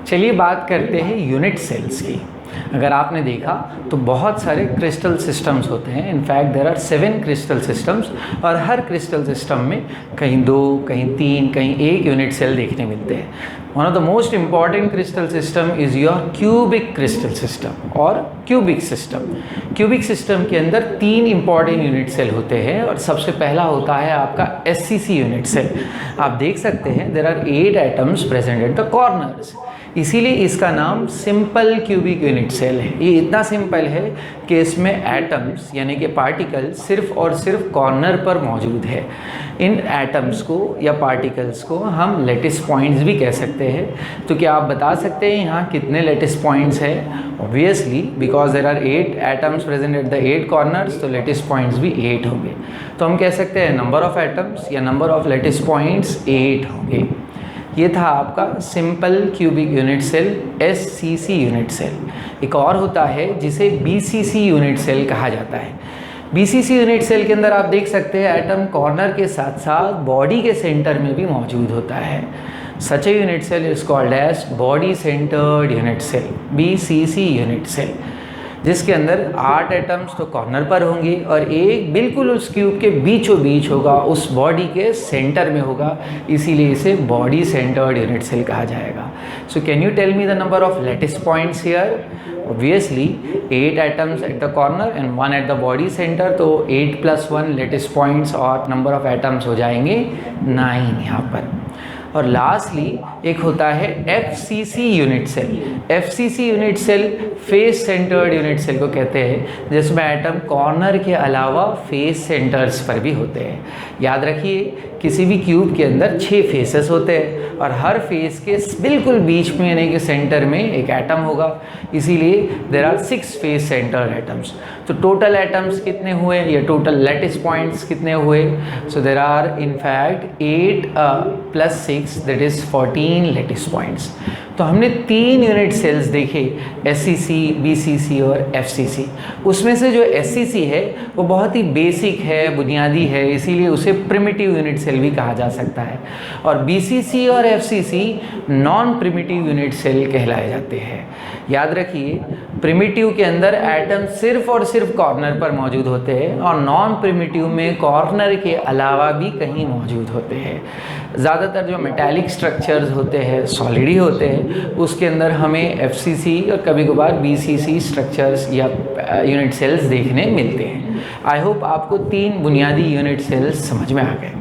चलिए बात करते हैं यूनिट सेल्स की। अगर आपने देखा तो बहुत सारे क्रिस्टल सिस्टम्स होते हैं। In fact there are 7 crystal systems और हर क्रिस्टल सिस्टम में कहीं 2, कहीं 3, कहीं 1 यूनिट सेल देखने मिलते हैं। One of the most important crystal system is your cubic crystal system और क्यूबिक सिस्टम। क्यूबिक सिस्टम के अंदर 3 इंपॉर्टेंट यूनिट सेल होते हैं और सबसे पहला होता है आपका SCC यूनिट सेल। आप देख सकते हैं there are 8 atoms present at the corners, इसीलिए इसका नाम सिंपल क्यूबिक यूनिट सेल है। ये इतना सिंपल है कि इसमें एटम्स यानी कि पार्टिकल सिर्फ और सिर्फ कॉर्नर पर मौजूद है। इन एटम्स को या पार्टिकल्स को हम लेटिस पॉइंट्स भी कह सकते हैं। तो क्या आप बता सकते हैं यहाँ कितने लेटिस पॉइंट्स हैं? Obviously because there are 8 atoms present at the 8 corners, तो लेटिस पॉइंट्स भी 8 होंगे। तो हम कह सकते हैं नंबर ऑफ एटम्स या नंबर ऑफ लेटिस पॉइंट्स 8 होंगे। ये था आपका simple cubic unit cell SCC unit cell. एक और होता है जिसे BCC यूनिट सेल कहा जाता है। BCC यूनिट सेल के अंदर आप देख सकते हैं एटम कॉर्नर के साथ साथ बॉडी के सेंटर में भी मौजूद होता है। Such a unit cell is called as body centered unit cell, BCC unit cell, जिसके अंदर 8 एटम्स तो कॉर्नर पर होंगे और एक बिल्कुल उस क्यूब के बीचों बीच होगा, उस बॉडी के सेंटर में होगा, इसीलिए इसे बॉडी सेंटर्ड यूनिट सेल कहा जाएगा। So can you tell me the number of lattice points here? Obviously 8 atoms at the corner and 1 at the body center, तो 8 + 1 लेटिस पॉइंट्स और नंबर ऑफ एटम्स हो जाएंगे 9 यहाँ पर। और लास्टली एक होता है FCC unit cell. FCC unit cell face centered unit cell को कहते हैं, जिसमें एटम कॉर्नर के अलावा फेस सेंटर्स पर भी होते हैं। याद रखिए किसी भी क्यूब के अंदर 6 फेसेस होते हैं और हर फेस के बिल्कुल बीच में यानी कि सेंटर में एक एटम होगा, इसीलिए there are 6 face centered atoms. तो टोटल एटम्स कितने हुए या टोटल लेटिस पॉइंट्स कितने हुए? So there are in fact 8 + 6 that is 14 lattice points. तो हमने 3 यूनिट सेल्स देखे, SCC, BCC और FCC। उसमें से जो SCC है वो बहुत ही बेसिक है, बुनियादी है, इसीलिए उसे प्रिमिटिव यूनिट सेल भी कहा जा सकता है। और BCC और FCC non primitive unit cell कहलाए जाते हैं। याद रखिए प्रिमिटिव के अंदर एटम सिर्फ और सिर्फ कॉर्नर पर मौजूद होते हैं और नॉन प्रिमिटिव में कॉर्नर के अलावा भी कहीं मौजूद होते हैं। ज़्यादातर जो मेटालिक स्ट्रक्चर्स होते हैं, सॉलिड ही होते हैं, उसके अंदर हमें FCC और कभी कभार BCC स्ट्रक्चर्स या यूनिट सेल्स देखने मिलते हैं। आई होप आपको 3 बुनियादी यूनिट सेल्स समझ में आ गए।